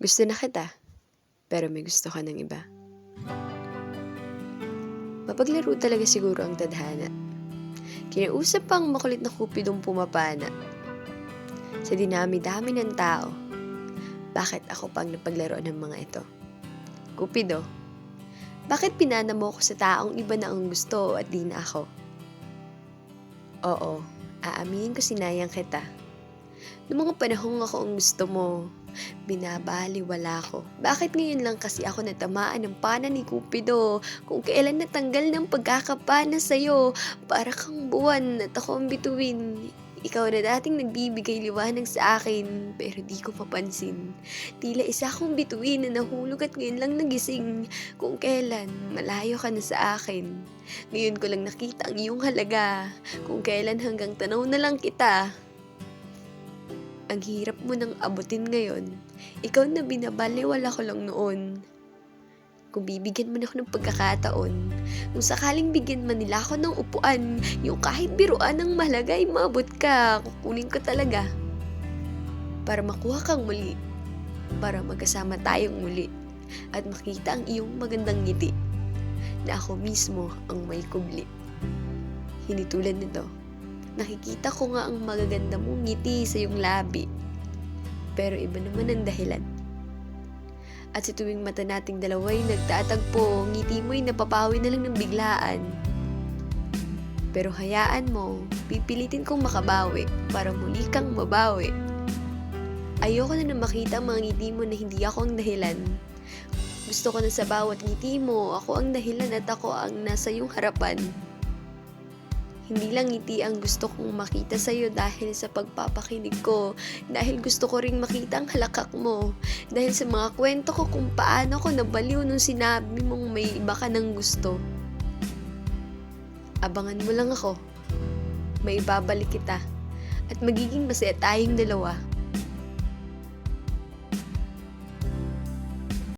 Gusto na kita, pero may gusto ka ng iba. Mapaglaro talaga siguro ang tadhana. Kinausap pang makulit na kupidong pumapana. Sa dinami-dami ng tao, bakit ako pang napaglaruan ng mga ito? Kupido, bakit pinana mo ko sa taong iba na ang gusto at di na ako? Oo, aaminin ko sinayang kita. Noong mga panahong ako ang gusto mo, binabaliwala ko. Bakit ngayon lang kasi ako natamaan ng pana ni Cupido? Kung kailan natanggal ng pagkakapana sa'yo, para kang buwan at ako ang bituin. Ikaw na dating nagbibigay liwanag sa akin, pero di ko mapansin. Tila isa akong bituin na nahulog at ngayon lang nagising. Kung kailan, malayo ka na sa akin. Ngayon ko lang nakita ang iyong halaga. Kung kailan hanggang tanaw na lang kita. Ang hirap mo nang abutin ngayon. Ikaw na binabaliwala ko lang noon. Kung bibigyan mo na ako ng pagkakataon, kung sakaling bigyan man nila ako ng upuan, yung kahit biruan ng mahalaga ay maabot ka, kukunin ko talaga. Para makuha kang muli, para magkasama tayong muli, at makita ang iyong magandang ngiti, na ako mismo ang may kubli. Hindi tulad nito. Nakikita ko nga ang magaganda mong ngiti sa iyong labi. Pero iba naman ang dahilan. At sa tuwing mata nating dalawa'y nagtatagpo, ngiti mo'y napapawi na lang ng biglaan. Pero hayaan mo, pipilitin kong makabawi para muli kang mabawi. Ayoko na makita ang mga ngiti mo na hindi ako ang dahilan. Gusto ko na sa bawat ngiti mo, ako ang dahilan at ako ang nasa iyong harapan. Hindi lang ngiti ang gusto kong makita sa'yo dahil sa pagpapakinig ko, dahil gusto ko ring makita ang halakak mo, dahil sa mga kwento ko kung paano ko nabaliw nung sinabi mong may iba ka ng gusto. Abangan mo lang ako, may ibabalik kita, at magiging masaya tayong dalawa.